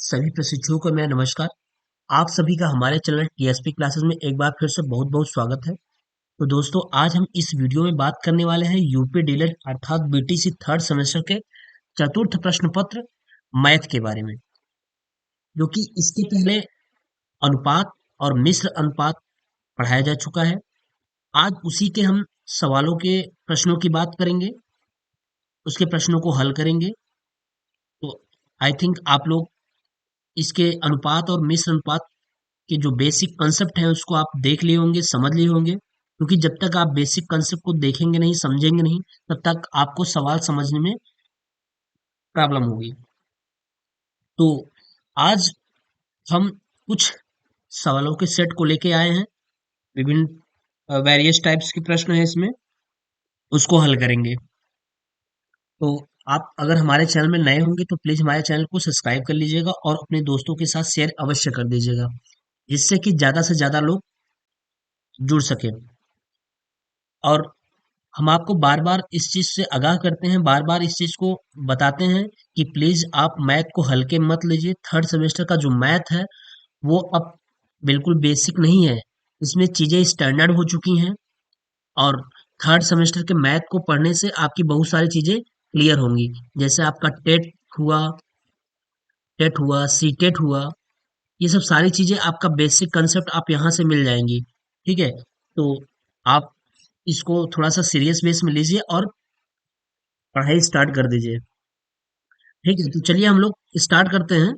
सभी प्रशिक्षुओं को मेरा नमस्कार। आप सभी का हमारे चैनल टीएसपी क्लासेस में एक बार फिर से बहुत बहुत स्वागत है। तो दोस्तों, आज हम इस वीडियो में बात करने वाले हैं यूपी डीएलएड अर्थात बीटीसी थर्ड सेमेस्टर के चतुर्थ प्रश्न पत्र मैथ के बारे में, जो कि इसके पहले अनुपात और मिश्र अनुपात पढ़ाया जा चुका है। आज उसी के हम सवालों के प्रश्नों की बात करेंगे, उसके प्रश्नों को हल करेंगे। तो आई थिंक आप लोग इसके अनुपात और मिश्र अनुपात के जो बेसिक कंसेप्ट है उसको आप देख लिए होंगे, समझ लिए होंगे, क्योंकि जब तक आप बेसिक कंसेप्ट को देखेंगे नहीं, समझेंगे नहीं, तब तक आपको सवाल समझने में प्रॉब्लम होगी। तो आज हम कुछ सवालों के सेट को लेके आए हैं। विभिन्न वेरियस टाइप्स के प्रश्न है इसमें, उसको हल करेंगे। तो आप अगर हमारे चैनल में नए होंगे तो प्लीज हमारे चैनल को सब्सक्राइब कर लीजिएगा और अपने दोस्तों के साथ शेयर अवश्य कर दीजिएगा, जिससे कि ज्यादा से ज्यादा लोग जुड़ सके। और हम आपको बार-बार इस चीज़ से आगाह करते हैं, बार-बार इस चीज़ को बताते हैं कि प्लीज़ आप मैथ को हल्के मत लीजिए। थर्ड सेमेस्टर का जो मैथ है, वो अब बिल्कुल बेसिक नहीं है। इसमें चीज़ें स्टैंडर्ड हो चुकी हैं और थर्ड सेमेस्टर के मैथ को पढ़ने से आपकी बहुत सारी चीज़ें क्लियर होंगी। जैसे आपका हुआ, टेट हुआ, सीटेट हुआ, ये सब सारी चीज़ें आपका बेसिक कांसेप्ट आप यहाँ से मिल जाएँगी। ठीक है? तो आप इसको थोड़ा-सा सीरियस बेस में लीजिए और पढ़ाई स्टार्ट कर दीजिए। ठीक है, तो चलिए हम लोग स्टार्ट करते हैं।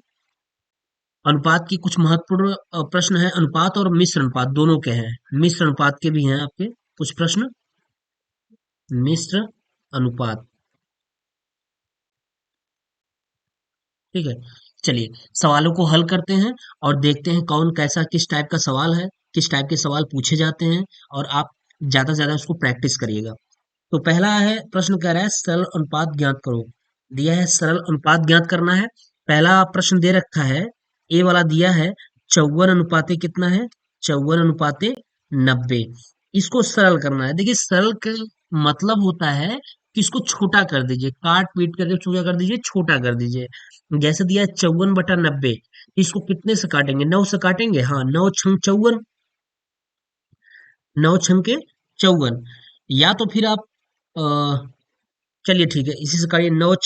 अनुपात की कुछ महत्वपूर्ण प्रश्न है। अनुपात और मिश्र अनुपात दोनों के हैं। मिश्र अनुपात के भी हैं आपके कुछ प्रश्न। मिश्र अनुपात, ठीक है। चलिए सवालों को हल करते हैं और देखते हैं कौन कैसा किस टाइप का सवाल है, किस टाइप के सवाल पूछे जाते हैं, और आप ज्यादा से ज्यादा उसको प्रैक्टिस करिएगा। तो पहला है, प्रश्न कह रहा है सरल अनुपात ज्ञात करो। दिया है सरल अनुपात ज्ञात करना है। पहला प्रश्न दे रखा है, ए वाला दिया है 54 अनुपाते कितना है, 54 अनुपाते 90। इसको सरल करना है। देखिए सरल का मतलब होता है कि इसको छोटा कर दीजिए, काट पीट करके छोटा कर दीजिए, छोटा कर दीजिए। जैसे दिया है 54/90, इसको कितने से काटेंगे, 9 से काटेंगे। हाँ, 9 × 54, 9 × 54। या तो फिर आप अ, चलिए ठीक है, इसी से काटिए। 9 ×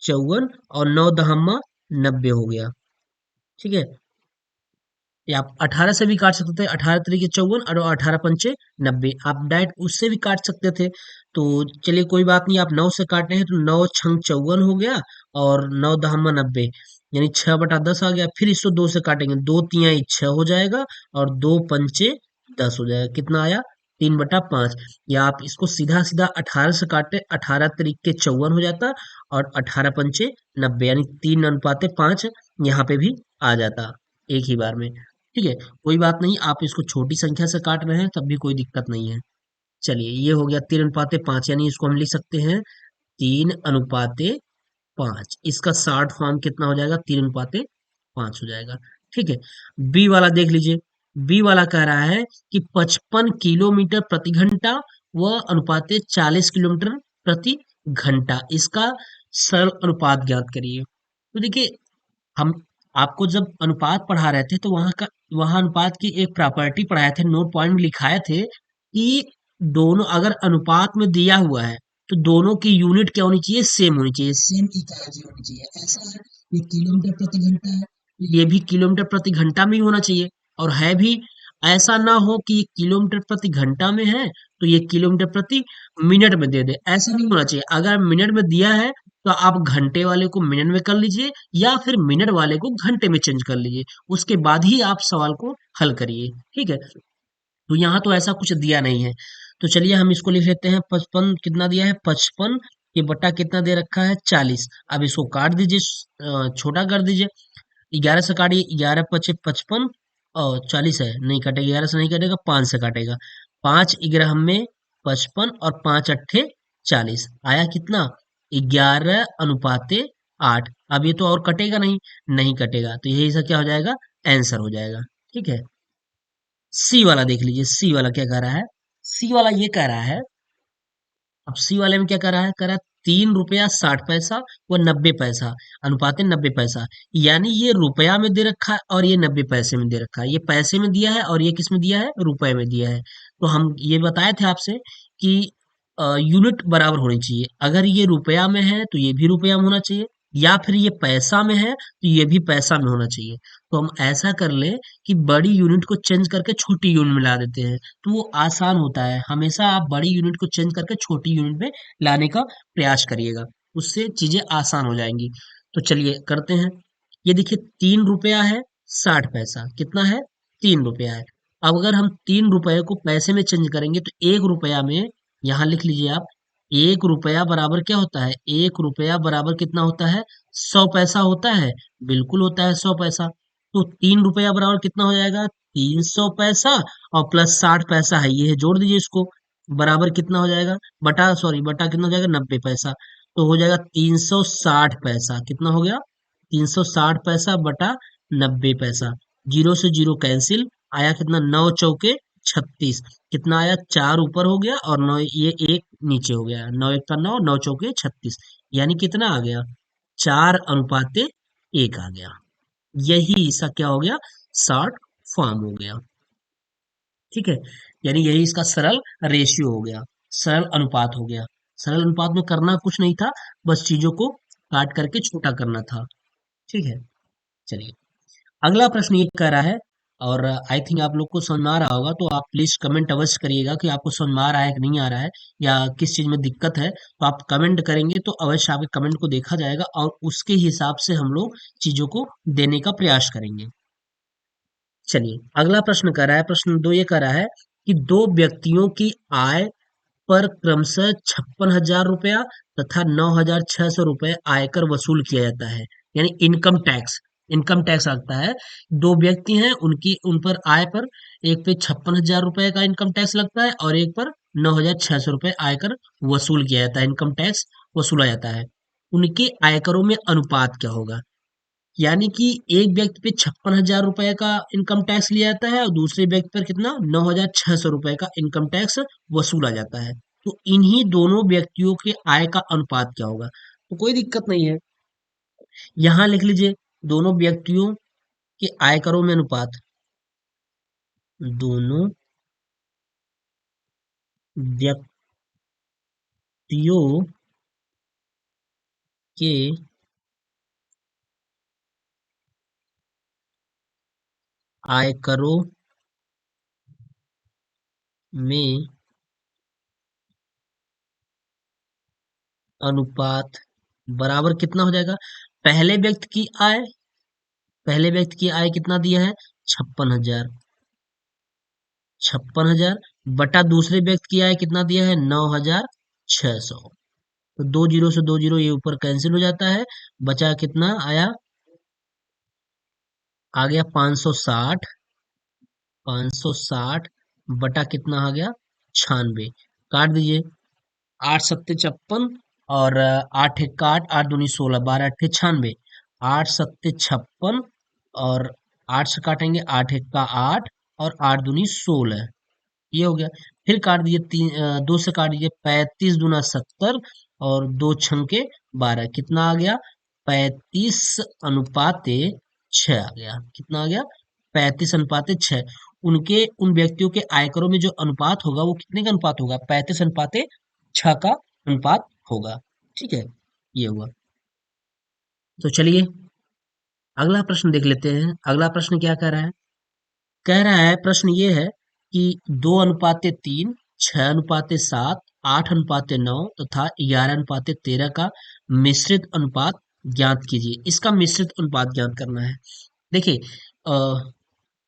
54 और 9 दहम्मा 90 हो गया। ठीक है, या आप 18 से भी काट सकते थे, 18 × 3 = 54 और 18 × 5 = 90। आप डायरेक्ट उससे भी काट सकते थे। तो चलिए कोई बात नहीं, आप 9 से काट रहे हैं तो 9 × 54 हो गया और 9 दहम्मा 90, यानी 6/10 आ गया। फिर इसको 2 से काटेंगे, 2 × 3 = 6 हो जाएगा और 2 × 5 = 10 हो जाएगा। कितना आया, 3/5। या आप इसको सीधा सीधा 18 से काटे, 18 × 3 = 54 हो जाता और 18 × 5 = 90, यानी 3 अनुपाते 5 यहाँ पे भी आ जाता एक ही बार में। ठीक है, कोई बात नहीं, आप इसको छोटी संख्या से काट रहे हैं तब भी कोई दिक्कत नहीं है। चलिए ये हो गया 3 अनुपाते 5, यानी इसको हम लिख सकते हैं 3 अनुपाते 5। इसका शॉर्ट फॉर्म कितना हो जाएगा, 3 अनुपाते 5 हो जाएगा। ठीक है, बी वाला देख लीजिए। बी वाला कह रहा है कि 55 किलोमीटर प्रति घंटा व अनुपाते 40 किलोमीटर प्रति घंटा, इसका सरल अनुपात ज्ञात करिए। तो देखिए, हम आपको जब अनुपात पढ़ा रहे थे तो वहां अनुपात की एक प्रॉपर्टी पढ़ाए थे, नोट पॉइंट में लिखाए थे कि दोनों अगर अनुपात में दिया हुआ है तो दोनों की यूनिट क्या होनी चाहिए, सेम होनी चाहिए, सेम इकाई होनी चाहिए। ऐसा है, ये किलोमीटर प्रति घंटा है, तो ये भी किलोमीटर प्रति घंटा में ही होना चाहिए। और है भी, ऐसा ना हो कि ये किलोमीटर प्रति घंटा में है तो ये किलोमीटर प्रति मिनट में दे दे, ऐसा नहीं होना चाहिए। अगर मिनट में दिया है तो आप घंटे वाले को मिनट में कर लीजिए या फिर मिनट वाले को घंटे में चेंज कर लीजिए, उसके बाद ही आप सवाल को हल करिए। ठीक है, तो यहाँ तो ऐसा कुछ दिया नहीं है। तो चलिए हम इसको लिख लेते हैं, 55 कितना दिया है, 55 ये बट्टा कितना दे रखा है, 40। अब इसको काट दीजिए, छोटा कर दीजिए। 11 से काटिए, 11 × 5 = 55 और 40 है, नहीं कटेगा, 11 से नहीं कटेगा, 5 से काटेगा। 5 × में 55 और 5 × 8 = 40, आया कितना, 11 अनुपाते 8। अब ये तो और कटेगा नहीं, नहीं कटेगा, तो यही सा क्या हो जाएगा, आंसर हो जाएगा। ठीक है, सी वाला देख लीजिए। सी वाला क्या कह रहा है, सी वाला ये कह रहा है, अब सी वाले में क्या कह रहा है, ₹3.60 व 90 पैसा, अनुपात 90 पैसा। यानी ये रुपया में दे रखा है और ये 90 पैसे में दे रखा है। ये पैसे में दिया है और ये किस में दिया है, रुपए में दिया है। तो हम ये बताए थे आपसे कि यूनिट बराबर होनी चाहिए। अगर ये रुपया में है तो ये भी रुपया में होना चाहिए, या फिर ये पैसा में है तो ये भी पैसा में होना चाहिए। तो हम ऐसा कर ले कि बड़ी यूनिट को चेंज करके छोटी यूनिट में ला देते हैं, तो वो आसान होता है। हमेशा आप बड़ी यूनिट को चेंज करके छोटी यूनिट में लाने का प्रयास करिएगा, उससे चीजें आसान हो जाएंगी। तो चलिए करते हैं। ये देखिए, 3 रुपया है 60 पैसा, कितना है, 3 रुपया है। अब अगर हम 3 रुपए को पैसे में चेंज करेंगे तो 1 रुपया में, यहाँ लिख लीजिए आप, 1 रुपया बराबर क्या होता है, 1 रुपया बराबर कितना होता है, 100 पैसा होता है। बिल्कुल होता है 100 पैसा। तो 3 रुपया बराबर कितना हो जाएगा, 300 पैसा, और प्लस 60 पैसा है, ये है, जोड़ दीजिए इसको, बराबर कितना हो जाएगा, बटा सॉरी बटा कितना हो जाएगा, 90 पैसा। तो हो जाएगा 360 पैसा, कितना हो गया, 360 पैसा बटा 90 पैसा। जीरो से जीरो कैंसिल, आया कितना, 9 चौके 36, कितना आया, 4 ऊपर हो गया और 9, ये एक नीचे हो गया, 9 1 का 9, 9 चौके 36, यानी कितना आ गया, 4:1 आ गया। यही इसका क्या हो गया, शॉर्ट फॉर्म हो गया। ठीक है, यानी यही इसका सरल रेशियो हो गया, सरल अनुपात हो गया। सरल अनुपात में करना कुछ नहीं था, बस चीजों को काट करके छोटा करना था। ठीक है, चलिए अगला प्रश्न ये कह रहा है, और आई थिंक आप लोग को समझ में आ रहा होगा, तो आप प्लीज कमेंट अवश्य करिएगा कि आपको समझ में आ रहा है कि नहीं आ रहा है, या किस चीज में दिक्कत है। तो आप कमेंट करेंगे तो अवश्य आपके कमेंट को देखा जाएगा और उसके हिसाब से हम लोग चीजों को देने का प्रयास करेंगे। चलिए अगला प्रश्न कर रहा है, प्रश्न 2 ये कर रहा है कि दो व्यक्तियों की आय पर क्रमशः 56,000 रुपया तथा 9,600 रुपये आयकर वसूल किया जाता है, यानी इनकम टैक्स। इनकम टैक्स लगता है, दो व्यक्ति हैं, उनकी उन पर आय पर, एक पे 56,000 रुपये का इनकम टैक्स लगता है और एक पर 9,600 रुपये आयकर वसूल किया जाता है, इनकम टैक्स वसूला जाता है। उनके आयकरों में अनुपात क्या होगा, यानी कि एक व्यक्ति पे 56,000 रुपए का इनकम टैक्स लिया जाता है और दूसरे व्यक्ति पर कितना, 9,600 रुपए का इनकम टैक्स वसूला जाता है। तो इन्हीं दोनों व्यक्तियों के आय का अनुपात क्या होगा, तो कोई दिक्कत नहीं है, यहाँ लिख लीजिए, दोनों व्यक्तियों के आयकरों में अनुपात, दोनों व्यक्तियों के आयकरों में अनुपात बराबर कितना हो जाएगा, पहले व्यक्ति की आय, पहले व्यक्ति की आय कितना दिया है, 56,000, 56,000 बटा दूसरे व्यक्ति की आय कितना दिया है, 9,600। तो दो जीरो से दो जीरो ये ऊपर कैंसिल हो जाता है, बचा कितना आया, आ गया 560, 560 बटा कितना आ गया, 96, काट दीजिए, 8 सत्ते 56 और 8 1 का 8, 8 दूनी 16, 12 8 96, 8 सत्ते 56 और 8 से काटेंगे, 8 1 का 8 और 8 दूनी 16, ये हो गया। फिर काट दीजिए, 2 से काट दीजिए, 35 दूना 70 और 2 छंके 12, कितना आ गया, 35:6 आ गया, कितना आ गया, 35:6। उनके उन व्यक्तियों के आयकरों में जो अनुपात होगा वो कितने का अनुपात होगा, 35:6 का अनुपात होगा। ठीक है, ये हुआ। तो चलिए अगला प्रश्न देख लेते हैं। अगला प्रश्न क्या कह रहा है, कह रहा है, प्रश्न ये है कि 2:3, 6:7, 8:9 तथा 11:13 का मिश्रित अनुपात ज्ञात कीजिए। इसका मिश्रित अनुपात ज्ञात करना है। देखिए,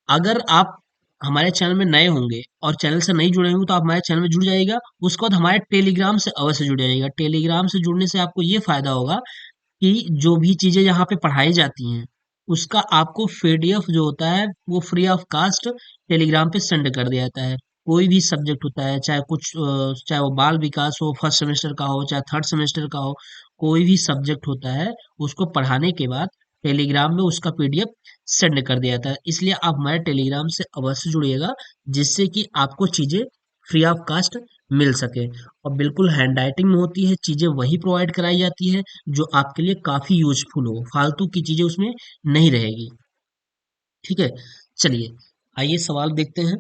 अगर आप हमारे चैनल में नए होंगे और चैनल से नहीं जुड़े होंगे तो आप हमारे चैनल में जुड़ जाइएगा, उसके बाद हमारे टेलीग्राम से अवश्य जुड़ जाइएगा। टेलीग्राम से जुड़ने से आपको ये फायदा होगा कि जो भी चीजें यहाँ पे पढ़ाई जाती हैं उसका आपको पीडीएफ जो होता है वो फ्री ऑफ कास्ट टेलीग्राम पे सेंड कर दिया जाता है। कोई भी सब्जेक्ट होता है, चाहे कुछ चाहे वो बाल विकास हो, फर्स्ट सेमेस्टर का हो, चाहे थर्ड सेमेस्टर का हो, कोई भी सब्जेक्ट होता है उसको पढ़ाने के बाद टेलीग्राम में उसका पीडीएफ सेंड कर दिया जाता है। इसलिए आप हमारे टेलीग्राम से अवश्य जुड़िएगा, जिससे कि आपको चीजें फ्री ऑफ कास्ट मिल सके। और बिल्कुल हैंड राइटिंग में होती है, चीजें वही प्रोवाइड कराई जाती है जो आपके लिए काफी यूजफुल हो, फालतू की चीजें उसमें नहीं रहेगी। ठीक है, चलिए आइए सवाल देखते हैं।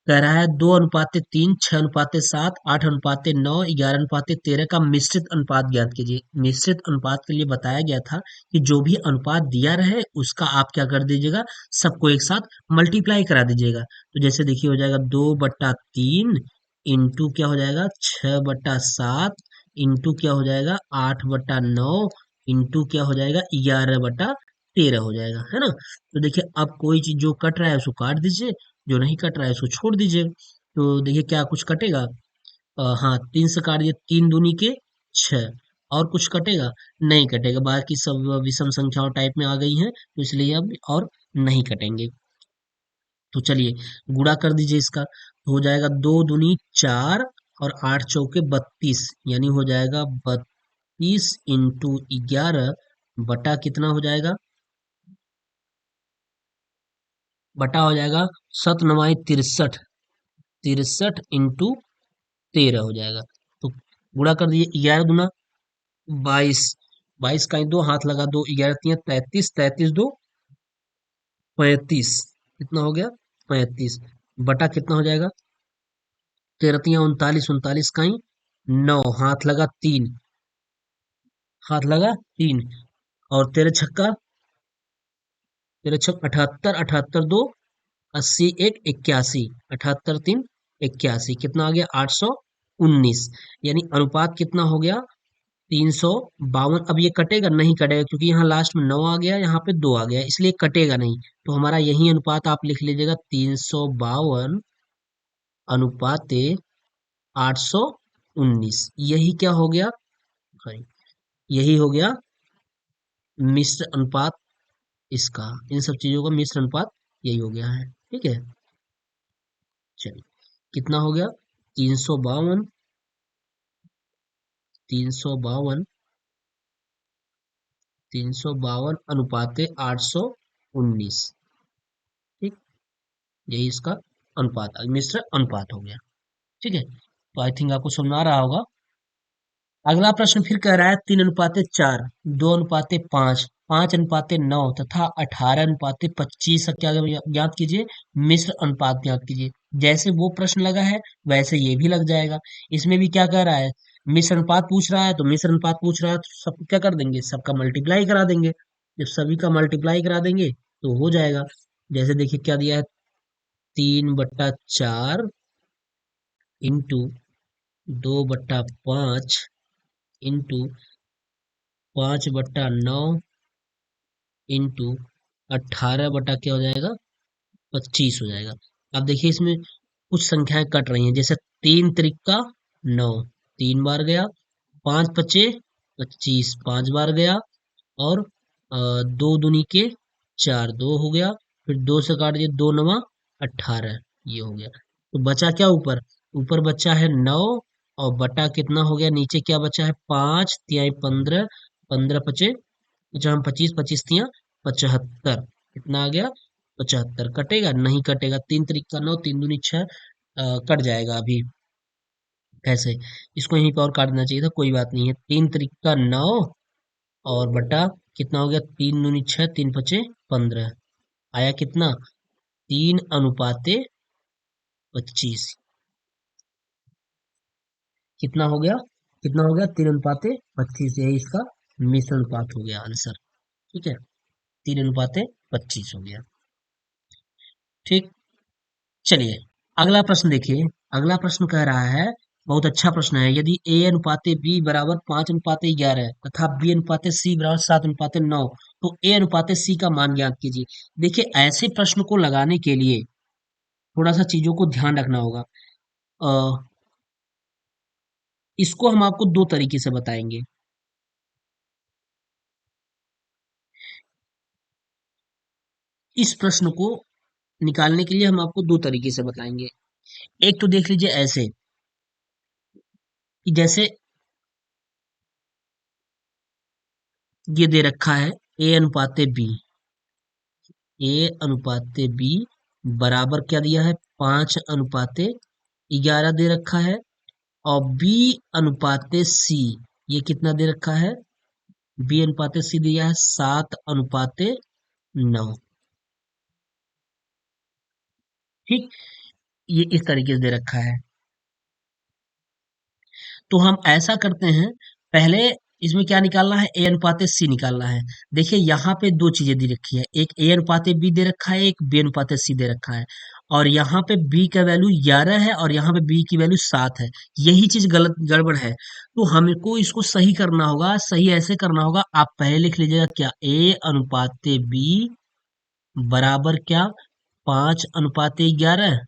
कह रहा है 2:3, 6:7, 8:9, 11:13 का मिश्रित अनुपात ज्ञात कीजिए। मिश्रित अनुपात के लिए बताया गया था कि जो भी अनुपात दिया रहे उसका आप क्या कर दीजिएगा, सबको एक साथ मल्टीप्लाई करा दीजिएगा। तो जैसे देखिए हो जाएगा 2/3 इंटू क्या हो जाएगा 6/7 इंटू क्या हो जाएगा 8/9 इंटू क्या हो जाएगा 11/13 हो जाएगा, है ना। तो देखिए अब कोई चीज जो कट रहा है उसको काट दीजिए, जो नहीं कट रहा है उसको छोड़ दीजिए। तो देखिए क्या कुछ कटेगा, हाँ 3 से काट दिए, 3 दूनी के 6। और कुछ कटेगा, नहीं कटेगा, बाकी सब विषम संख्याओं टाइप में आ गई हैं तो इसलिए अब और नहीं कटेंगे। तो चलिए गुणा कर दीजिए इसका, तो हो जाएगा 2 दूनी 4 और 8 चौके 32, यानी हो जाएगा 32 इंटू 11 बटा कितना हो जाएगा, बटा हो जाएगा 7×9 = 63, 63 इंटू 13 हो जाएगा। तो गुणा कर दीजिए, 11 दूना 22, 22 का 2 हाथ लगा, 2 11 × 3 = 33, 33 × 2 = 35, कितना हो गया 35, बटा कितना हो जाएगा 13 × 3 = 39, 39 का 9 हाथ लगा 3, हाथ लगा 3, और 13 छक्का 78, 78 2 80, 1 81, 78 3 81, कितना आ गया 819, यानी अनुपात कितना हो गया 352। अब ये कटेगा नहीं कटेगा, क्योंकि यहाँ लास्ट में 9 आ गया, यहाँ पे 2 आ गया, इसलिए कटेगा नहीं। तो हमारा यही अनुपात आप लिख लीजिएगा, 352 / 819, यही क्या हो गया, सॉरी, यही हो गया मिश्र अनुपात इसका, इन सब चीजों का मिश्र अनुपात यही हो गया है। ठीक है, चलिए कितना हो गया 352, 352, 352 / 819, ठीक, यही इसका अनुपात मिश्र अनुपात हो गया। ठीक है, तो आई थिंक आपको समझ आ रहा होगा। अगला प्रश्न फिर कह रहा है 3:4, 2:5, 5:9 तथा 18:25 का क्या ज्ञात कीजिए, मिश्र अनुपात ज्ञात कीजिए। जैसे वो प्रश्न लगा है वैसे ये भी लग जाएगा। इसमें भी क्या कह रहा है, मिश्र अनुपात पूछ रहा है, तो मिश्र अनुपात पूछ रहा है तो सब क्या कर देंगे, सबका मल्टीप्लाई करा देंगे। जब सभी का मल्टीप्लाई करा देंगे तो हो जाएगा। जैसे देखिए क्या दिया है, 3/4 इंटू 2/5 इंटू 5/9 इंटू 18 बटा क्या हो जाएगा 25 हो जाएगा। अब देखिए इसमें कुछ संख्याएं कट रही हैं, जैसे 3 × 3 = 9, 3 बार गया, 5 × 5 = 25, 5 बार गया, और 2 दूनी के 4, 2 हो गया, फिर 2 से काट दिए, 2×9 = 18, ये हो गया। तो बचा क्या ऊपर, ऊपर बचा है 9, और बटा कितना हो गया, नीचे क्या बचा है 5 × 15, 15 × 5 = 25, 25 × 3 = 75, कितना आ गया 75। कटेगा नहीं कटेगा, 3 × 3 = 9, 3 दूनी 6, कट जाएगा अभी। कैसे, इसको यहीं पर और काट देना चाहिए था, कोई बात नहीं है। 3 × 3 = 9, और बटा कितना हो गया, 3 दूनी 6, 3 × 5 = 15, आया कितना 3:25, कितना हो गया, कितना हो गया 3:25, यही इसका मिश्र अनुपात हो गया आंसर। ठीक है, 3:25 हो गया। ठीक, चलिए अगला प्रश्न देखिए। अगला प्रश्न कह रहा है, बहुत अच्छा प्रश्न है, यदि A/B = 5:11 तथा B/C = 7:9, तो A/C का मान ज्ञात कीजिए। देखिए ऐसे प्रश्न को लगाने के लिए थोड़ा सा चीजों को ध्यान रखना होगा। अ, इसको हम आपको दो तरीके से बताएंगे। इस प्रश्न को निकालने के लिए हम आपको दो तरीके से बताएंगे। एक तो देख लीजिए ऐसे कि जैसे ये दे रखा है A/B, A/B बराबर क्या दिया है 5:11 दे रखा है, और बी अनुपाते सी, ये कितना दे रखा है? बी अनुपाते सी दिया है 7:9। ठीक, ये इस तरीके से दे रखा है। तो हम ऐसा करते हैं, पहले इसमें क्या निकालना है? ए अनुपाते सी निकालना है। देखिए यहाँ पे दो चीजें दे रखी है, एक ए अनुपाते बी दे रखा है, एक बी अनुपाते सी दे रखा है। और यहाँ पे बी का वैल्यू 11 है और यहाँ पे बी की वैल्यू 7 है। यही चीज गलत गड़बड़ है, तो हमको इसको सही करना होगा। सही ऐसे करना होगा, आप पहले लिख लीजिएगा क्या, ए अनुपाते बी बराबर क्या, 5:11,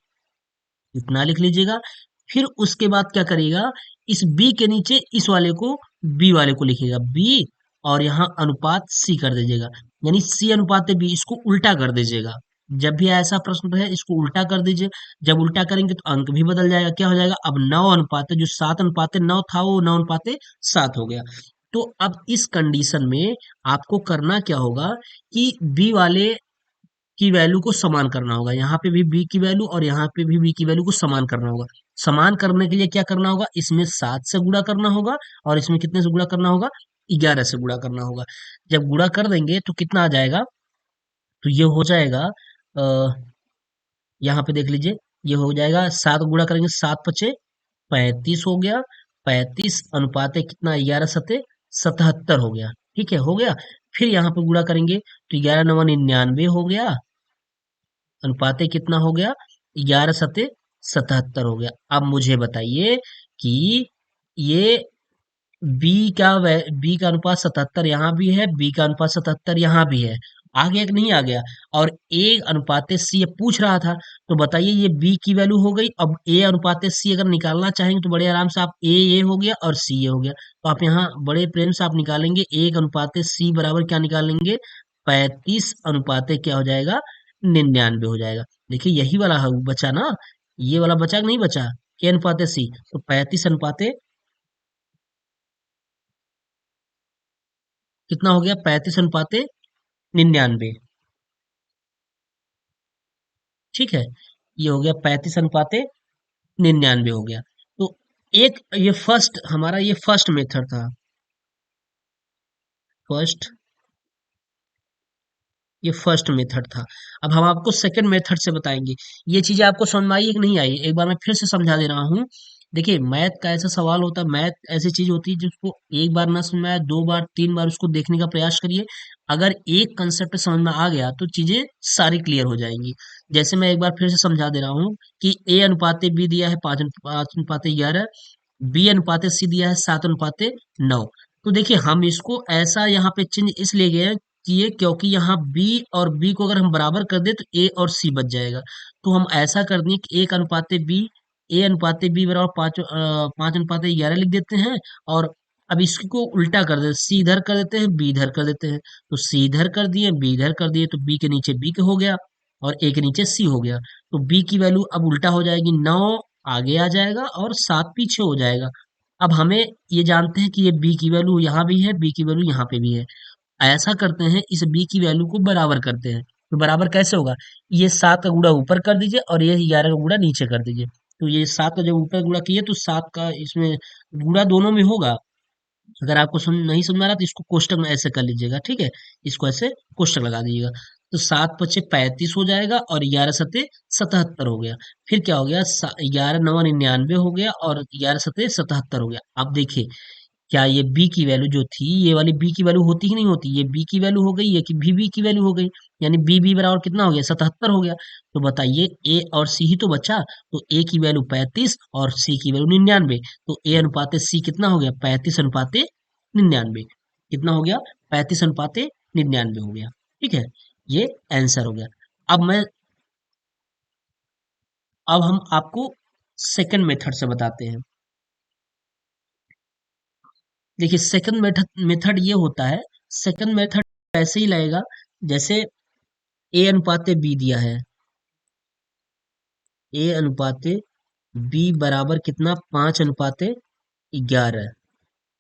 इतना लिख लीजिएगा। फिर उसके बाद क्या करिएगा, इस बी के नीचे इस वाले को, बी वाले को लिखिएगा बी, और यहाँ अनुपात सी कर दीजिएगा, यानी सी अनुपात बी, इसको उल्टा कर दीजिएगा। जब भी ऐसा प्रश्न रहे इसको उल्टा कर दीजिए। जब उल्टा करेंगे तो अंक भी बदल जाएगा। क्या हो जाएगा? अब 9 अनुपात, जो 7:9 था वो 9:7 हो गया। तो अब इस कंडीशन में आपको करना क्या होगा कि बी वाले की वैल्यू को समान करना होगा। यहाँ पे भी बी की वैल्यू और यहाँ पे भी बी की वैल्यू को समान करना होगा। समान करने के लिए क्या करना होगा? इसमें 7 से गुणा करना होगा और इसमें कितने से गुणा करना होगा? 11 से गुणा करना होगा। जब गुणा कर देंगे तो कितना आ जाएगा? तो ये हो जाएगा, आ, यहाँ पे देख लीजिए, ये हो जाएगा, 7 गुणा करेंगे, 7×5 = 35 हो गया। 35 अनुपाते कितना, 11×7 = 77 हो गया। ठीक है, हो गया। फिर यहाँ पे गुणा करेंगे तो 11×9 = 99 हो गया। अनुपाते कितना हो गया? 11×7 = 77 हो गया। अब मुझे बताइए कि ये बी का अनुपात 77 यहाँ भी है, बी का अनुपात 77 यहाँ भी है, आ गया कि नहीं आ गया? और ए अनुपाते सी ये पूछ रहा था, तो बताइए ये बी की वैल्यू हो गई। अब ए अनुपाते सी अगर निकालना चाहेंगे तो बड़े आराम से आप ए ये हो गया और सी ये हो गया, तो आप यहाँ बड़े प्रेम से आप निकालेंगे, एक अनुपाते सी बराबर क्या निकालेंगे? 35 अनुपाते क्या हो जाएगा? 99 हो जाएगा। देखिए यही वाला बचा ना, ये वाला बचा कि नहीं बचा? ए अनुपाते सी, तो 35 अनुपाते कितना हो गया? 35 अनुपाते 99। ठीक है, ये हो गया 35 अनुपाते 99 हो गया। तो एक ये फर्स्ट हमारा, ये फर्स्ट मेथड था। फर्स्ट, ये फर्स्ट मेथड था। अब हम आपको सेकंड मेथड से बताएंगे। ये चीजें आपको समझ में आई है कि नहीं आई? एक बार मैं फिर से समझा दे रहा हूँ। देखिए मैथ का ऐसा सवाल होता है, मैथ ऐसी चीज होती है जिसको एक बार ना समझ में आए, 2 बार 3 बार उसको देखने का प्रयास करिए। अगर एक कंसेप्ट समझ में आ गया तो चीजें सारी क्लियर हो जाएंगी। जैसे मैं एक बार फिर से समझा दे रहा हूँ कि ए अनुपाते बी दिया है 5:11, बी अनुपाते सी दिया है 7:9। तो देखिए हम इसको ऐसा यहाँ पे चेंज इसलिए गए किए क्योंकि यहाँ बी और बी को अगर हम बराबर कर दे तो ए और सी बच जाएगा। तो हम ऐसा कर दिए कि एक अनुपाते बी, ए अनुपाते बी बराबर 5:11 लिख देते हैं। और अब इसको उल्टा कर देते, सी इधर कर देते हैं, बी इधर कर देते हैं। तो सी इधर कर दिए, बी इधर कर दिए, तो बी के नीचे बी के हो गया और ए के नीचे सी हो गया। तो बी की वैल्यू अब उल्टा हो जाएगी, 9 आगे आ जाएगा और 7 पीछे हो जाएगा। अब हमें ये जानते हैं कि ये बी की वैल्यू यहाँ भी है, बी की वैल्यू यहाँ पे भी है। ऐसा करते हैं, इस बी की वैल्यू को बराबर करते हैं। तो बराबर कैसे होगा? ये 7 का गुणा ऊपर कर दीजिए और ये 11 का गुणा नीचे कर दीजिए। तो ये 7 का जब ऊपर गुणा किए तो 7 का इसमें गुणा दोनों में होगा। अगर आपको नहीं समझ में आ रहा तो इसको कोष्टक में ऐसे कर लीजिएगा। ठीक है, इसको ऐसे कोष्टक लगा दीजिएगा। तो 7×5 = 35 हो जाएगा और 11×7 = 77 हो गया। फिर क्या हो गया? 11×9 = 99 हो गया और 11×7 = 77 हो गया। अब देखिए क्या ये बी की वैल्यू जो थी, ये वाली बी की वैल्यू होती कि नहीं होती? ये बी की वैल्यू हो गई, ये कि बी की वैल्यू हो गई, यानी बी बी बराबर कितना हो गया? 77 हो गया। तो बताइए ए और सी ही तो बचा, तो ए की वैल्यू 35 और सी की वैल्यू 99। तो ए अनुपाते सी कितना हो गया? 35:99। कितना हो गया? 35:99 हो गया। ठीक है, ये आंसर हो गया। अब मैं, अब हम आपको सेकंड मेथड से बताते हैं। देखिए सेकंड मेथड मेथड ये होता है, सेकंड मेथड ऐसे ही लगेगा जैसे ए अनुपाते बी दिया है, ए अनुपाते बी बराबर कितना? 5:11।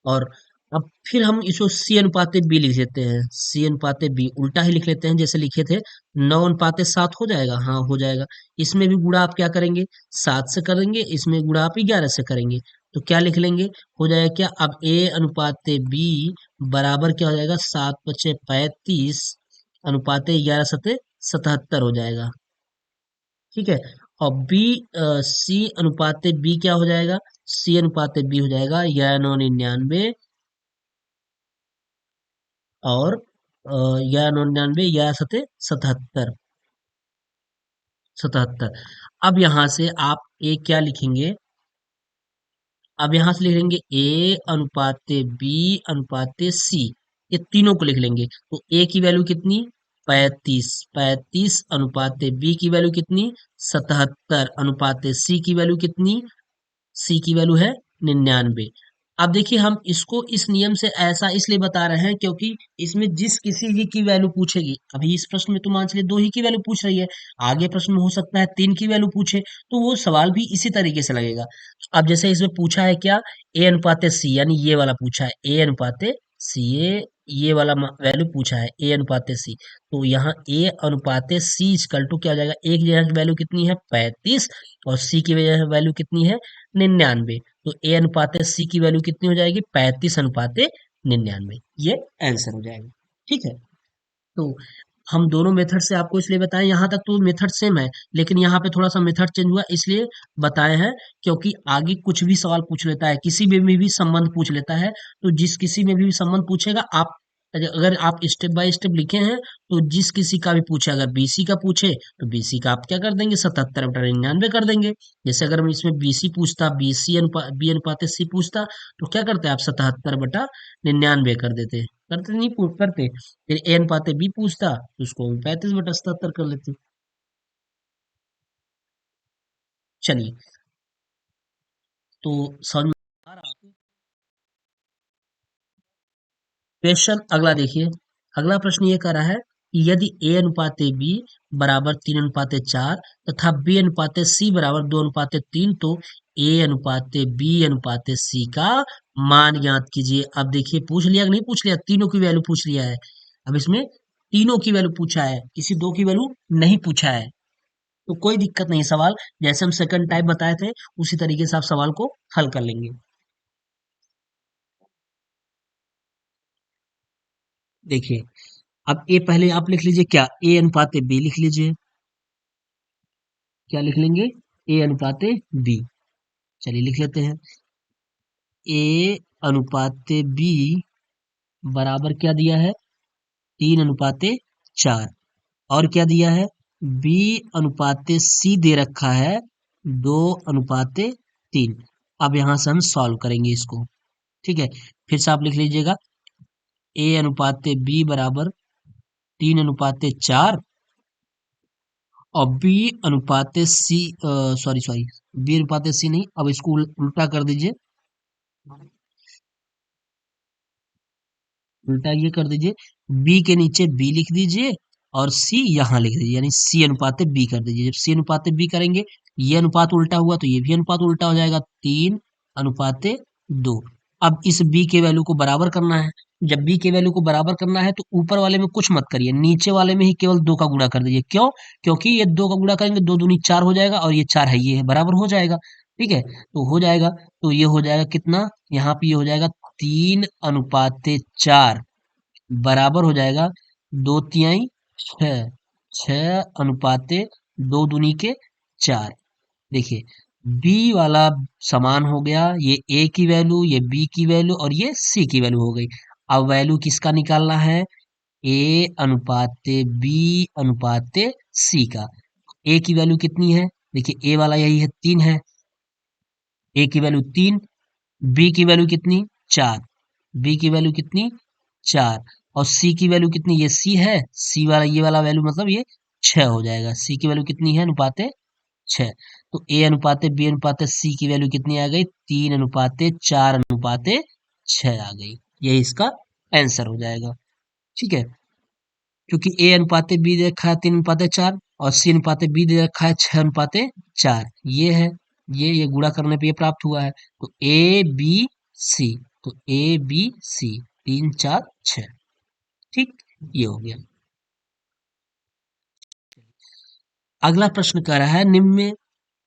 और अब फिर हम इसको सी अनुपाते बी लिख देते हैं, सी अनुपाते बी उल्टा ही लिख लेते हैं जैसे लिखे थे। 9:7 हो जाएगा, हाँ हो जाएगा। इसमें भी गुणा आप क्या करेंगे? 7 से करेंगे, इसमें गुणा आप 11 से करेंगे। तो क्या लिख लेंगे, हो जाएगा क्या, अब ए अनुपात बी बराबर क्या हो जाएगा, 7×5 = 35 अनुपात 11×7 = 77 हो जाएगा। ठीक है। और बी सी अनुपात बी क्या हो जाएगा, सी अनुपात बी हो जाएगा 11×9 = 99 और 11×9 = 11×7 = 77। 77। अब यहां से आप ए क्या लिखेंगे, अब यहां से लिख लेंगे ए अनुपात बी अनुपात सी, ये तीनों को लिख लेंगे। तो ए की वैल्यू कितनी, 35, 35 अनुपात बी की वैल्यू कितनी, 77 अनुपात सी की वैल्यू कितनी, सी की वैल्यू है 99। अब देखिए हम इसको इस नियम से ऐसा इसलिए बता रहे हैं क्योंकि इसमें जिस किसी भी की वैल्यू पूछेगी, अभी इस प्रश्न में तो मान चलिए 2 ही की वैल्यू पूछ रही है, आगे प्रश्न में हो सकता है 3 की वैल्यू पूछे, तो वो सवाल भी इसी तरीके से लगेगा। अब जैसे इसमें पूछा है क्या, ए अनुपात सी, यानी ये वाला पूछा है ए अनुपात सी, ये वाला वैल्यू पूछा है ए अनुपात सी। तो यहाँ ए अनुपात सी इक्वल टू क्या हो जाएगा, एक जगह की वैल्यू कितनी है 35 और सी की वैल्यू कितनी है 99। तो ए अनुपात सी की वैल्यू कितनी हो जाएगी, 35×99, ये आंसर हो जाएगा। ठीक है। तो हम दोनों मेथड से आपको इसलिए बताएं, यहाँ तक तो मेथड सेम है, लेकिन यहाँ पे थोड़ा सा मेथड चेंज हुआ इसलिए बताए हैं, क्योंकि आगे कुछ भी सवाल पूछ लेता है, किसी में भी संबंध पूछ लेता है। तो जिस किसी में भी संबंध पूछेगा, आप अगर आप स्टेप बाय स्टेप लिखे हैं, तो जिस किसी का भी पूछे, अगर बीसी का पूछे तो बीसी का आप क्या कर देंगे, 77/99 कर देंगे। जैसे अगर हम इसमें बीसी पूछता, बी अनुपात सी पूछता, तो क्या करते आप 77/99 कर देते, करते नहीं करते। फिर ए अनुपात बी पूछता तो उसको 35/77 कर लेते। चलिए, तो समझ में आ रहा आपको? क्वेश्चन अगला देखिए। अगला प्रश्न ये कर रहा है कि यदि ए अनुपात बी बराबर 3:4 तथा बी अनुपात सी बराबर 2:3, तो ए अनुपात बी अनुपात सी का मान ज्ञात कीजिए। अब देखिए पूछ लिया कि नहीं पूछ लिया, तीनों की वैल्यू पूछ लिया है। अब इसमें तीनों की वैल्यू पूछा है, किसी दो की वैल्यू नहीं पूछा है, तो कोई दिक्कत नहीं। सवाल जैसे हम सेकंड टाइप बताए थे उसी तरीके से आप सवाल को हल कर लेंगे। देखिए, अब ए पहले आप लिख लीजिए क्या, ए अनुपात बी लिख लीजिए। क्या लिख लेंगे, ए अनुपात बी। चलिए लिख लेते हैं, ए अनुपात बी बराबर क्या दिया है, 3:4। और क्या दिया है, बी अनुपात सी दे रखा है 2:3। अब यहां से हम सॉल्व करेंगे इसको। ठीक है, फिर से आप लिख लीजिएगा, ए अनुपात बी बराबर 3:4 और बी अनुपात सी, सॉरी सॉरी, बी अनुपात सी नहीं, अब इसको उल्टा कर दीजिए। उल्टा ये कर दीजिए, बी के नीचे बी लिख दीजिए और सी यहां लिख दीजिए, यानी सी अनुपात बी कर दीजिए। जब सी अनुपात बी करेंगे, ये अनुपात उल्टा हुआ तो ये भी अनुपात उल्टा हो जाएगा, 3:2। अब इस बी के वैल्यू को बराबर करना है। जब बी के वैल्यू को बराबर करना है तो ऊपर वाले में कुछ मत करिए, नीचे वाले में ही केवल 2 का गुणा कर दीजिए। क्यों, क्योंकि ये 2 का गुणा करेंगे, 2 दूनी 4 हो जाएगा और ये 4 है, ये है, बराबर हो जाएगा। ठीक है, तो हो जाएगा, तो ये हो जाएगा कितना, यहाँ पे ये हो जाएगा 3:4 बराबर हो जाएगा 2 तिहाई 6, 6 अनुपाते 2 दूनी के 4। देखिए, बी वाला समान हो गया, ये ए की वैल्यू, ये बी की वैल्यू और ये सी की वैल्यू हो गई। अब वैल्यू किसका निकालना है, ए अनुपाते बी अनुपाते सी का। ए की वैल्यू कितनी है, देखिए ए वाला यही है 3 है, ए की वैल्यू 3, बी की वैल्यू कितनी 4, बी की वैल्यू कितनी 4 और सी की वैल्यू कितनी, ये सी है, सी वाला ये वाला वैल्यू मतलब ये 6 हो जाएगा। सी की वैल्यू कितनी है, अनुपाते 6। तो ए अनुपाते बी अनुपाते सी की वैल्यू कितनी आ गई, 3:4:6 आ गई। ये इसका आंसर हो जाएगा। ठीक है, क्योंकि ए अनुपाते बी दे रखा है 3:4 और सी अनुपाते बी दे रखा है 6:4, ये है, ये गुणा करने पे ये प्राप्त हुआ है। तो ए बी सी, तो ए बी सी 3, 4, 6। ठीक, ये हो गया। अगला प्रश्न कह रहा है, निम्न में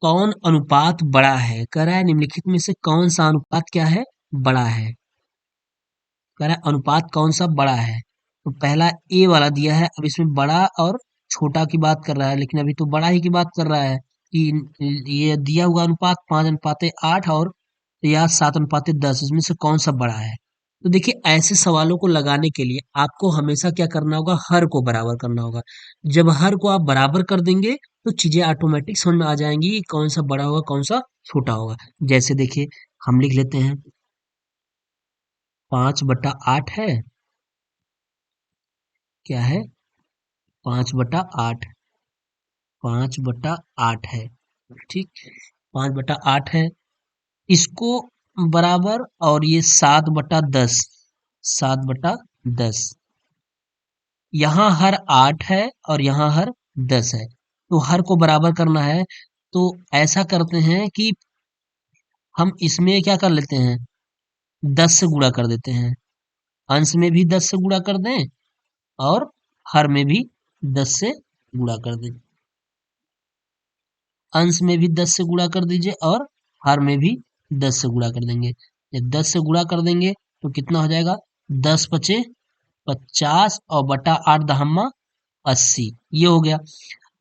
कौन अनुपात बड़ा है? कह रहा है निम्नलिखित में से कौन सा अनुपात क्या है? बड़ा है। कह रहा है अनुपात कौन सा बड़ा है? तो पहला ए वाला दिया है, अब इसमें बड़ा और छोटा की बात कर रहा है, लेकिन अभी तो बड़ा ही की बात कर रहा है कि ये दिया हुआ अनुपात 5:8 और या 7:10, इसमें से कौन सा बड़ा है? तो देखिए ऐसे सवालों को लगाने के लिए आपको हमेशा क्या करना होगा? हर को बराबर करना होगा। जब हर को आप बराबर कर देंगे तो चीजें ऑटोमेटिक समझ में आ जाएंगी कि कौन सा बड़ा होगा कौन सा छोटा होगा। जैसे देखिए हम लिख लेते हैं 5/8 है, क्या है? 5/8, 5/8 है, ठीक। 5/8 है, इसको बराबर, और ये 7/10, 7/10, यहाँ हर 8 है और यहाँ हर 10 है, तो हर को बराबर करना है। तो ऐसा करते हैं कि हम इसमें क्या कर लेते हैं? 10 से गुणा कर देते हैं, अंश में भी 10 से गुणा कर दें और हर में भी 10 से गुणा कर दें। अंश में भी 10 से गुणा कर दीजिए और हर में भी 10 से गुणा कर देंगे। जब 10 से गुणा कर देंगे तो कितना हो जाएगा? 10 पचे 50 और बटा 8 दहम्मा 80, ये हो गया।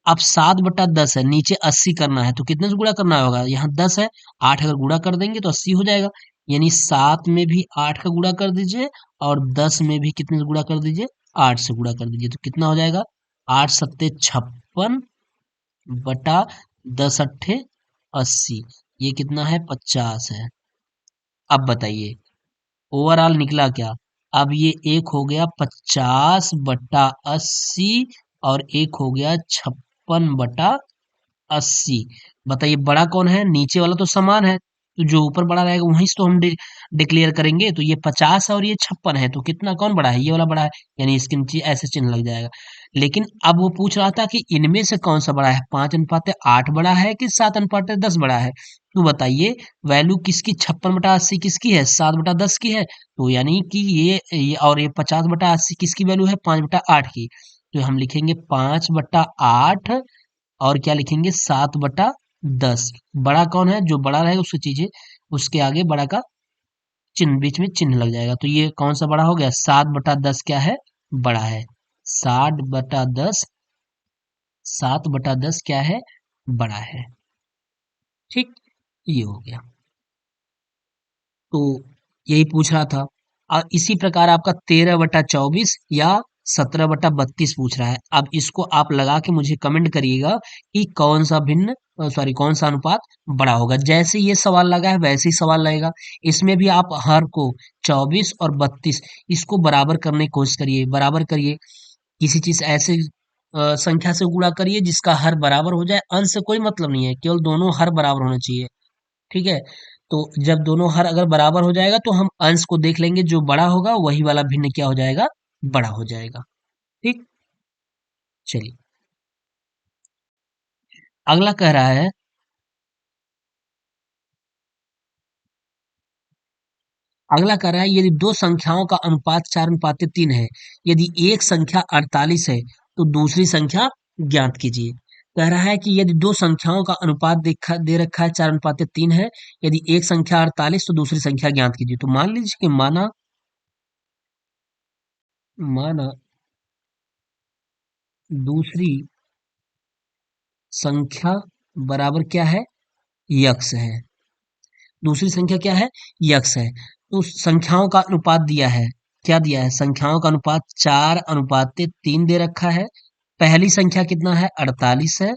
अब 7/10 है, नीचे 80 करना है तो कितने से गुणा करना होगा? यहाँ 10 है, 8 अगर गुणा कर देंगे तो 80 हो जाएगा। यानी 7 में भी 8 का गुणा कर दीजिए और 10 में भी कितने से गुणा कर दीजिए? 8 से गुणा कर दीजिए, तो कितना हो जाएगा? 8 सत्ते 56 बटा 10 अट्ठे 80, ये कितना है? 50 है। अब बताइए ओवरऑल निकला क्या? अब ये एक हो गया 50/80 और एक हो गया 56/80। बताइए बड़ा कौन है? नीचे वाला तो समान है, तो जो ऊपर बड़ा रहेगा वहीं से तो हम डिक्लेयर करेंगे। तो ये 50 है और ये 56 है, तो कितना कौन बड़ा है? ये वाला बड़ा है, यानी इसके नीचे ऐसे चिन्ह लग जाएगा। लेकिन अब वो पूछ रहा था कि इनमें से कौन सा बड़ा है? 5:8 बड़ा है कि 7:10 बड़ा है? तो बताइए वैल्यू किसकी? 56/80 किसकी है? 7/10 की है। तो यानी कि ये और ये 50/80 किसकी वैल्यू है? 5/8 की। तो हम लिखेंगे 5/8 और क्या लिखेंगे? 7/10। बड़ा कौन है? जो बड़ा रहेगा उसकी चीजें उसके आगे बड़ा का चिन्ह बीच में चिन्ह लग जाएगा। तो ये कौन सा बड़ा हो गया? 7/10 क्या है? बड़ा है। 7/10, 7/10 क्या है? बड़ा है, ठीक। ये हो गया, तो यही पूछ रहा था। और इसी प्रकार आपका 13/24 या 17/32 पूछ रहा है। अब इसको आप लगा के मुझे कमेंट करिएगा कि कौन सा भिन्न सॉरी कौन सा अनुपात बड़ा होगा। जैसे ये सवाल लगा है वैसे ही सवाल लगेगा। इसमें भी आप हर को 24 और 32 इसको बराबर करने की कोशिश करिए, बराबर करिए। किसी चीज ऐसे संख्या से गुणा करिए जिसका हर बराबर हो जाए। अंश से कोई मतलब नहीं है, केवल दोनों हर बराबर होने चाहिए, ठीक है। तो जब दोनों हर अगर बराबर हो जाएगा तो हम अंश को देख लेंगे, जो बड़ा होगा वही वाला भिन्न क्या हो जाएगा? बड़ा हो जाएगा, ठीक। चलिए अगला कह रहा है, अगला कह रहा है यदि दो संख्याओं का अनुपात 4:3 है, यदि एक संख्या 48 है तो दूसरी संख्या ज्ञात कीजिए। कह रहा है कि यदि दो संख्याओं का अनुपात देखा दे रखा है 4:3 है, यदि एक संख्या 48 तो दूसरी संख्या ज्ञात कीजिए। तो मान लीजिए कि माना माना दूसरी संख्या बराबर क्या है? यक्स है। दूसरी संख्या क्या है? यक्स है। तो संख्याओं का अनुपात दिया है, क्या दिया है? संख्याओं का अनुपात 4:3 दे रखा है। पहली संख्या कितना है? 48 है।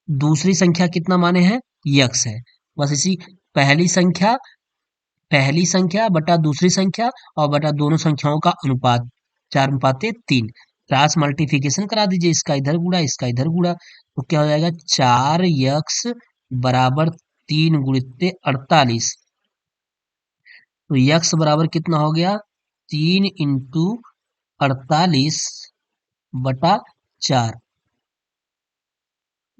दूसरी संख्या कितना माने हैं? यक्स है। बस इसी पहली संख्या, पहली संख्या बटा दूसरी संख्या और बटा दोनों संख्याओं का अनुपात 4:3। क्रॉस मल्टीप्लिकेशन करा दीजिए, इसका इधर गुणा इसका इधर गुणा, तो क्या हो जाएगा? 4x बराबर 3 × 48। तो यक्स बराबर कितना हो गया? 3 × 48 बटा 4,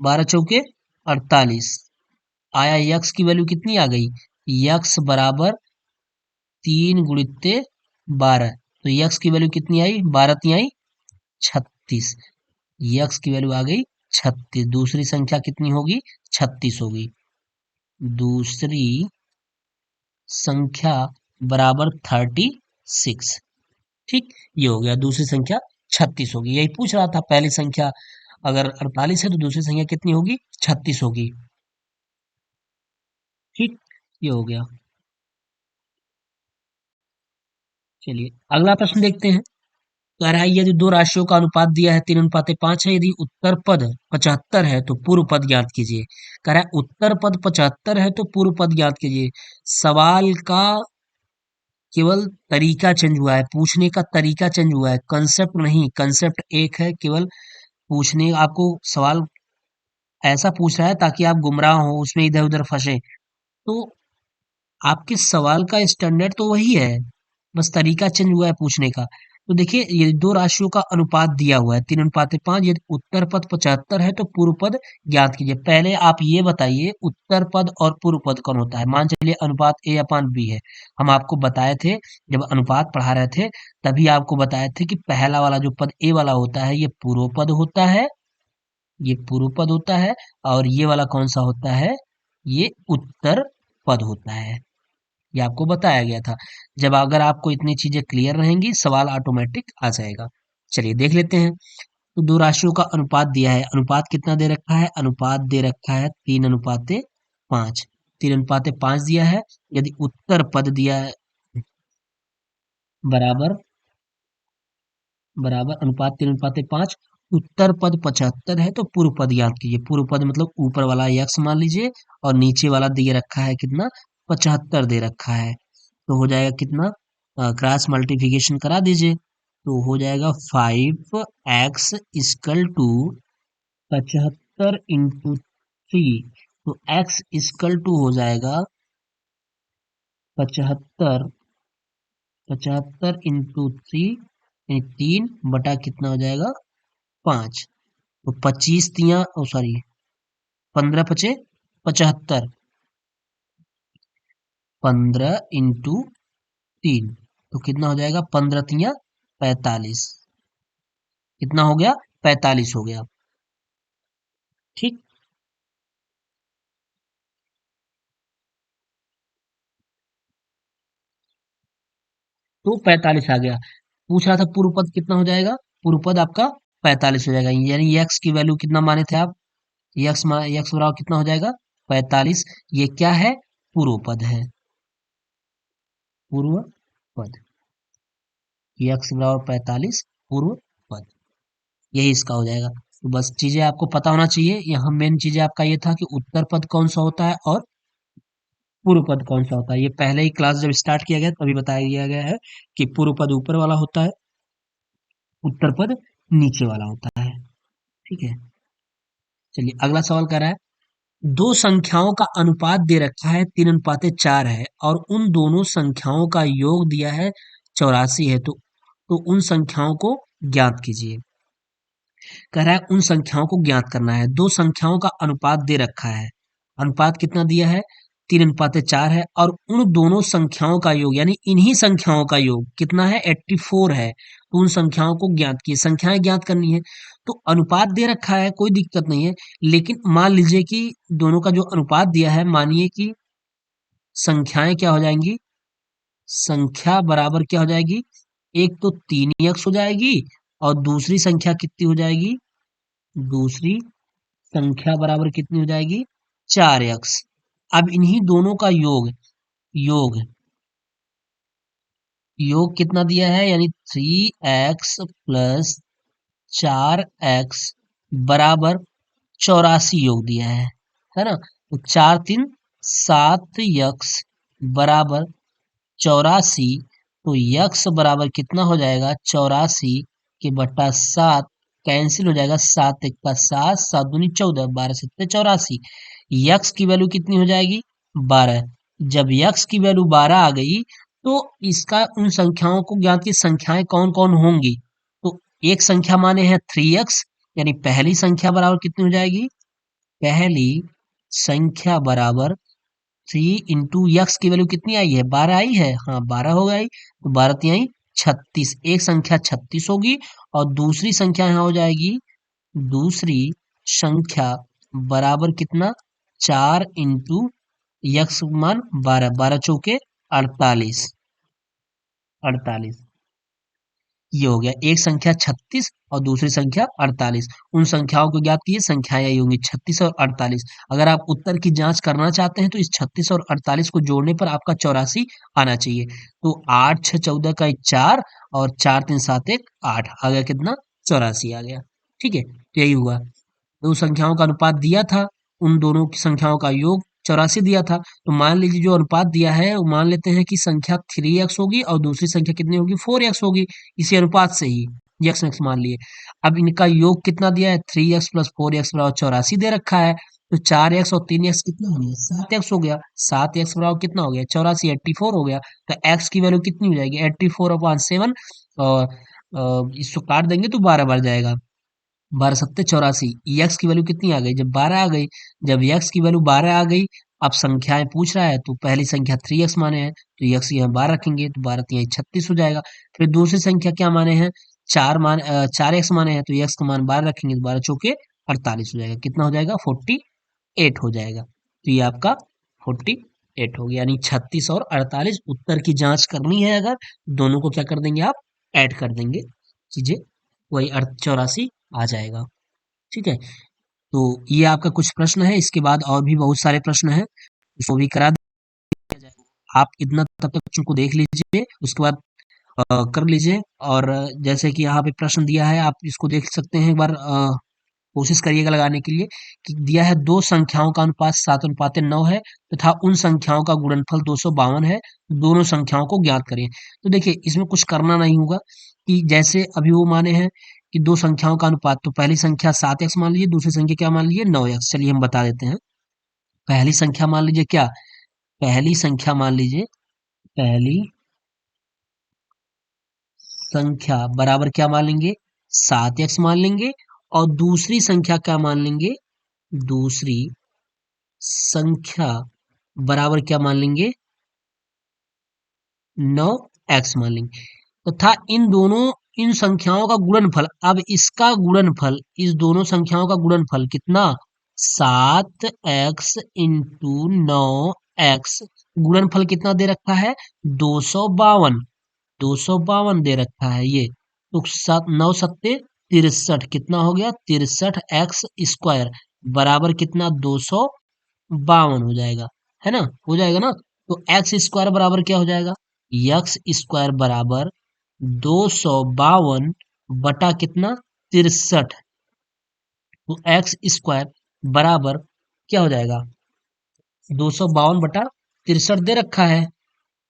12×4 = 48। आया यक्स की वैल्यू कितनी आ गई? यक्स बराबर 3 × 12, तो यक्स की वैल्यू कितनी आई? 12 × 3 आई 36। यक्स की वैल्यू आ गई 36। दूसरी संख्या कितनी होगी? 36 होगी। दूसरी संख्या बराबर 36। ठीक, ये हो गया। दूसरी संख्या 36 होगी, यही पूछ रहा था। पहली संख्या अगर 48 है तो दूसरी संख्या कितनी होगी? 36 होगी। ठीक, ये हो गया। चलिए अगला प्रश्न देखते हैं। कह रहा है यदि दो राशियों का अनुपात दिया है 3:5 है, यदि उत्तर पद 75 है तो पूर्व पद ज्ञात कीजिए। कह रहा है उत्तर पद 75 है तो पूर्व पद ज्ञात कीजिए। सवाल का केवल तरीका चेंज हुआ है, पूछने का तरीका चेंज हुआ है, कंसेप्ट नहीं। कंसेप्ट एक है, केवल पूछने आपको सवाल ऐसा पूछ रहा है ताकि आप गुमराह हो, उसमें इधर उधर फंसे। तो आपके सवाल का स्टैंडर्ड तो वही है, बस तरीका चेंज हुआ है पूछने का। तो देखिए ये दो राशियों का अनुपात दिया हुआ है 3:5, यदि उत्तर पद 75 है तो पूर्व पद ज्ञात कीजिए। पहले आप ये बताइए उत्तर पद और पूर्व पद कौन होता है। मान चलिए अनुपात ए अपान बी है। हम आपको बताए थे जब अनुपात पढ़ा रहे थे, तभी आपको बताए थे कि पहला वाला जो पद ए वाला होता है ये पूर्व पद होता है, ये पूर्व पद होता है। और ये वाला कौन सा होता है? ये उत्तर पद होता है। ये आपको बताया गया था। जब अगर आपको इतनी चीजें क्लियर रहेंगी, सवाल ऑटोमेटिक आ जाएगा। चलिए देख लेते हैं। तो दो राशियों का अनुपात दिया है। अनुपात कितना दे रखा है? अनुपात दे रखा है 3:5। 3:5 दिया है। यदि उत्तर पद दिया है बराबर बराबर अनुपात 3:5, उत्तर पद 75 है तो पूर्व पद याद कीजिए। पूर्व पद मतलब ऊपर वाला यक्स मान लीजिए, और नीचे वाला दे रखा है कितना? 75 दे रखा है। तो हो जाएगा कितना? क्रॉस मल्टीप्लिकेशन करा दीजिए, तो हो जाएगा 5x इक्वल टू 75 × 3। तो x इक्वल टू हो जाएगा 75, 75 × 3, यानी 3 बटा कितना हो जाएगा? 5। तो 25 तिया सॉरी 15 × 5 = 75। 15 × 3 तो कितना हो जाएगा? 15 तिया 45। कितना हो गया? 45 हो गया। ठीक, तो 45 आ गया। पूछ रहा था पूर्व पद कितना हो जाएगा? पूर्व पद आपका 45 हो जाएगा, यानी यक्स की वैल्यू कितना माने थे आप? यक्स बराबर कितना हो जाएगा? 45। ये क्या है? पूर्व पद है। पूर्व पद, यक्स बराबर 45 पूर्व पद, यही इसका हो जाएगा। तो बस चीजें आपको पता होना चाहिए। यहाँ मेन चीजें आपका ये था कि उत्तर पद कौन सा होता है और पूर्व पद कौन सा होता है। ये पहले ही क्लास जब स्टार्ट किया गया तभी बताया दिया गया है कि पूर्व पद ऊपर वाला होता है, उत्तर पद नीचे वाला होता है। ठीक है, चलिए अगला सवाल कर रहा है दो संख्याओं का अनुपात दे रखा है 3:4 है, और उन दोनों संख्याओं का योग दिया है 84 है। तो उन संख्याओं को ज्ञात कीजिए। कह रहा है उन संख्याओं को ज्ञात करना है। दो संख्याओं का अनुपात दे रखा है। अनुपात कितना दिया है? 3:4 है, और उन दोनों संख्याओं का योग यानी इन्हीं संख्याओं का योग कितना है? 84 है। तो उन संख्याओं को ज्ञात कीजिए। संख्याएं ज्ञात करनी है। तो अनुपात दे रखा है, कोई दिक्कत नहीं है। लेकिन मान लीजिए कि दोनों का जो अनुपात दिया है, मानिए कि संख्याएं क्या हो जाएंगी? संख्या बराबर क्या हो जाएगी? एक तो 3x हो जाएगी, और दूसरी संख्या कितनी हो जाएगी? दूसरी संख्या बराबर कितनी हो जाएगी? 4x। अब इन्हीं दोनों का योग योग योग कितना दिया है? यानी 3x प्लस 4x बराबर 84 योग दिया है ना? तो 4×3 = 7x बराबर 84। तो यक्स बराबर कितना हो जाएगा? 84 के बट्टा 7 कैंसिल हो जाएगा। 7×1 = 7, 7×2 = 14, 12×7 = 84। यक्स की वैल्यू कितनी हो जाएगी? 12। जब यक्स की वैल्यू 12 आ गई तो इसका उन संख्याओं को ज्ञात की संख्याएं कौन कौन होंगी। तो एक संख्या माने हैं 3x, यानी पहली संख्या बराबर कितनी हो जाएगी? पहली संख्या बराबर 3 × यक्स की वैल्यू कितनी आई है? 12 आई है। हाँ 12 हो गई, तो 12×3 = 36। एक संख्या 36 होगी, और दूसरी संख्या यहाँ हो जाएगी, दूसरी संख्या बराबर कितना? 4 × यक्स मान 12, 12 चौके 48, 48 ये हो गया। एक संख्या 36 और दूसरी संख्या 48। उन संख्याओं को ज्ञात कीजिए, संख्याएं यही होंगी 36 और 48। अगर आप उत्तर की जांच करना चाहते हैं तो इस 36 और 48 को जोड़ने पर आपका 84 आना चाहिए। तो 8 6 14 का 4 और 4 3 7 1 8 आ गया, कितना? 84 आ गया। ठीक है, तो यही हुआ। दो संख्याओं का अनुपात दिया था, उन दोनों की संख्याओं का योग 84 दिया था। तो मान लीजिए जो अनुपात दिया है वो मान लेते हैं कि संख्या 3x होगी और दूसरी संख्या कितनी होगी? 4x होगी। इसी अनुपात से ही यक्स एक्स मान लिए। अब इनका योग कितना दिया है? 3x प्लस 4x बराबर 84 दे रखा है। तो 4x और 3x कितना हो गया? 7x हो गया। 7x बराबर कितना हो गया? 84, 84 हो गया। तो x की वैल्यू कितनी हो जाएगी? 84/7। और इसको काट देंगे तो 12 बार जाएगा। 12 सत्ते 84। यक्स की वैल्यू कितनी आ गई? जब 12 आ गई। जब यक्स की वैल्यू 12 आ गई, अब संख्याएं पूछ रहा है तो पहली संख्या 3x माने हैं तो यक्स यहाँ 12 रखेंगे तो 12 तिहाई 36 हो जाएगा। फिर दूसरी संख्या क्या माने हैं? 4x माने हैं तो यक्स का मान 12 रखेंगे तो 12 चौके 48 हो जाएगा। कितना हो जाएगा? 48 हो जाएगा। तो ये आपका 48 हो गया, यानी 36 और 48। उत्तर की जांच करनी है अगर, दोनों को क्या कर देंगे आप? ऐड कर देंगे, चीजें वही 84 आ जाएगा। ठीक है, तो ये आपका कुछ प्रश्न है। इसके बाद और भी बहुत सारे प्रश्न हैं, उसको भी करा दिया जाएगा। आप इतना तब तक बच्चों को देख लीजिए, उसके बाद कर लीजिए। और जैसे कि यहाँ पे प्रश्न दिया है, आप इसको देख सकते हैं एक बार। कोशिश करिएगा लगाने के लिए कि दिया है दो संख्याओं का अनुपात 7:9 है तथा उन संख्याओं का गुणनफल 252 है, दोनों संख्याओं को ज्ञात करें। तो देखिए इसमें कुछ करना नहीं होगा, कि जैसे अभी वो माने हैं कि दो संख्याओं का अनुपात, तो पहली संख्या 7x मान लीजिए, दूसरी संख्या क्या मान लीजिए? 9x। चलिए हम बता देते हैं। पहली संख्या मान लीजिए क्या? पहली संख्या मान लीजिए, पहली संख्या बराबर क्या मान लेंगे? 7x मान लेंगे। और दूसरी संख्या क्या मान लेंगे? दूसरी संख्या बराबर क्या मान लेंगे? 9x मान लेंगे तथा इन संख्याओं का गुणनफल। अब इसका गुणनफल, इस दोनों संख्याओं का गुणनफल कितना? 7x into 9x। गुणनफल कितना दे रखा है? 252। 252 दे रखा है ये। तो 9 सत्ते 63, कितना हो गया? 63x² बराबर कितना? 252 हो जाएगा, है ना? हो जाएगा ना? तो एक्स स्क्वायर बराबर क्या हो जाएगा? यक्स स्क्वायर बराबर 252 बटा कितना? 63। तो एक्स स्क्वायर बराबर क्या हो जाएगा? 252/63 दे रखा है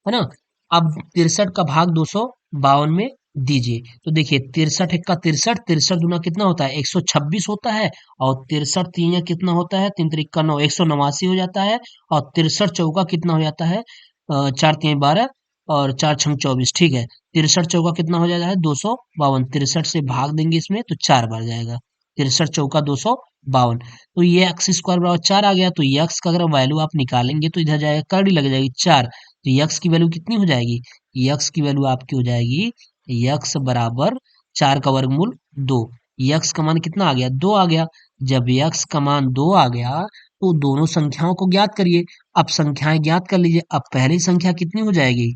ना? अब 63 का भाग 252 में दीजिए। तो देखिए 63 एक का 63, 63 दूना कितना होता है? 126 होता है। और 63 तीन कितना होता है? 3 3 का 9, 189 हो जाता है। और 63 चौका कितना हो जाता है? 4 3 12 और 4 6 24। ठीक है, 63 चौका कितना हो जाता है? 252। 63 से भाग देंगे इसमें तो 4 बार जाएगा। 63 चौका 252। तो ये एक्स स्क्वायर बराबर 4 आ गया। तो यक्स का अगर वैल्यू आप निकालेंगे तो इधर जाएगा, करड़ी लग जाएगी 4। तो यक्स की वैल्यू कितनी हो जाएगी? यक्स की वैल्यू आपकी हो जाएगी, यक्स बराबर 4 का वर्गमूल 2। यक्स का मान कितना आ गया? 2 आ गया। जब यक्स का मान 2 आ गया तो दोनों संख्याओं को ज्ञात करिए। अब संख्याएं ज्ञात कर लीजिए। अब पहली संख्या कितनी हो जाएगी?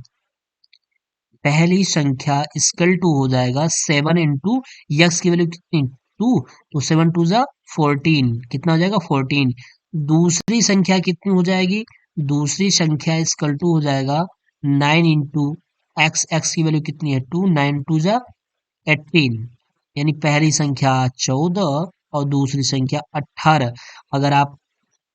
पहली संख्या इक्वल टू हो जाएगा 7 इंटू यक्स की वैल्यू कितनी? 2। तो 7 2 जा 14, कितना हो जाएगा? 14। दूसरी संख्या कितनी हो जाएगी? दूसरी संख्या इक्वल टू हो जाएगा 9 इंटू एक्स। एक्स की वैल्यू कितनी है? 2। 9 2 जा 18, यानी पहली संख्या 14 और दूसरी संख्या 18। अगर आप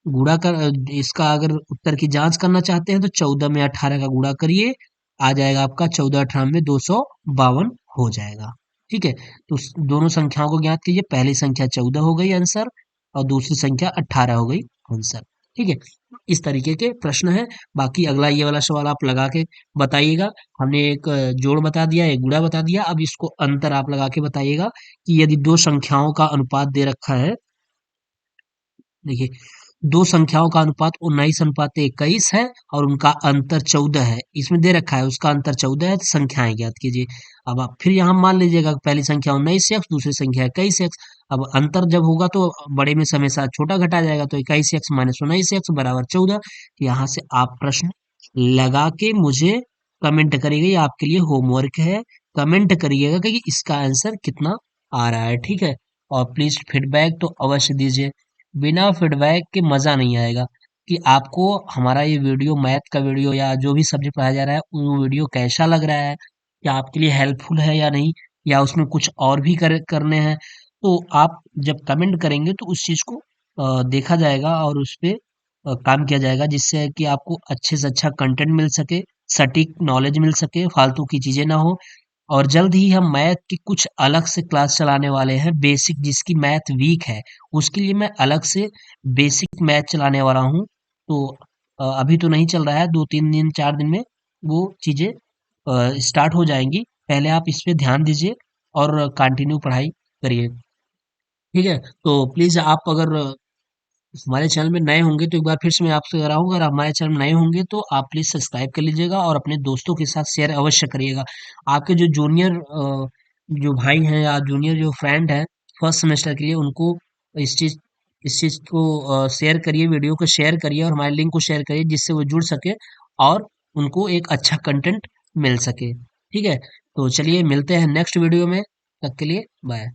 गुणा कर इसका अगर उत्तर की जांच करना चाहते हैं तो 14 में 18 का गुणा करिए, आ जाएगा आपका 14 98 252 हो जाएगा। ठीक है, तो दोनों संख्याओं को ज्ञात कीजिए। पहली संख्या 14 हो गई आंसर और दूसरी संख्या 18 हो गई आंसर। ठीक है, इस तरीके के प्रश्न है। बाकी अगला ये वाला सवाल आप लगा के बताइएगा। हमने एक जोड़ बता दिया, एक गुणा बता दिया। अब इसको अंतर आप लगा के बताइएगा कि यदि दो संख्याओं का अनुपात दे रखा है। देखिए दो संख्याओं का अनुपात 19:21 है और उनका अंतर 14 है। इसमें दे रखा है उसका अंतर 14 है, तो संख्याएं ज्ञात कीजिए। अब आप फिर यहाँ मान लीजिएगा कि पहली संख्या 19x, दूसरी संख्या 21x। अब अंतर जब होगा तो बड़े में से हमेशा छोटा घटा जाएगा, तो 21x माइनस 19x बराबर 14। यहाँ से आप प्रश्न लगा के मुझे कमेंट करिएगा, ये आपके लिए होमवर्क है। कमेंट करिएगा कि इसका आंसर कितना आ रहा है, ठीक है। और प्लीज फीडबैक तो अवश्य दीजिए, बिना फीडबैक के मजा नहीं आएगा कि आपको हमारा ये वीडियो, मैथ का वीडियो या जो भी सब्जेक्ट पढ़ाया जा रहा है वो वीडियो कैसा लग रहा है, या आपके लिए हेल्पफुल है या नहीं, या उसमें कुछ और भी करने हैं। तो आप जब कमेंट करेंगे तो उस चीज को देखा जाएगा और उस पे काम किया जाएगा, जिससे कि आपको अच्छे से अच्छा कंटेंट मिल सके, सटीक नॉलेज मिल सके, फालतू की चीजें ना हो। और जल्द ही हम मैथ की कुछ अलग से क्लास चलाने वाले हैं, बेसिक, जिसकी मैथ वीक है उसके लिए मैं अलग से बेसिक मैथ चलाने वाला हूँ। तो अभी तो नहीं चल रहा है, 2-3 दिन 4 दिन में वो चीजें स्टार्ट हो जाएंगी। पहले आप इस पे ध्यान दीजिए और कंटिन्यू पढ़ाई करिए, ठीक है। तो प्लीज आप अगर हमारे चैनल में नए होंगे तो एक बार फिर से मैं आपसे कह रहा हूँ, अगर हमारे चैनल में नए होंगे तो आप प्लीज सब्सक्राइब कर लीजिएगा और अपने दोस्तों के साथ शेयर अवश्य करिएगा। आपके जो जूनियर जो भाई हैं या जूनियर जो फ्रेंड हैं फर्स्ट सेमेस्टर के लिए, उनको इस चीज को शेयर करिए, वीडियो को शेयर करिए और हमारे लिंक को शेयर करिए, जिससे वो जुड़ सके और उनको एक अच्छा कंटेंट मिल सके, ठीक है। तो चलिए मिलते हैं नेक्स्ट वीडियो में, तब के लिए बाय।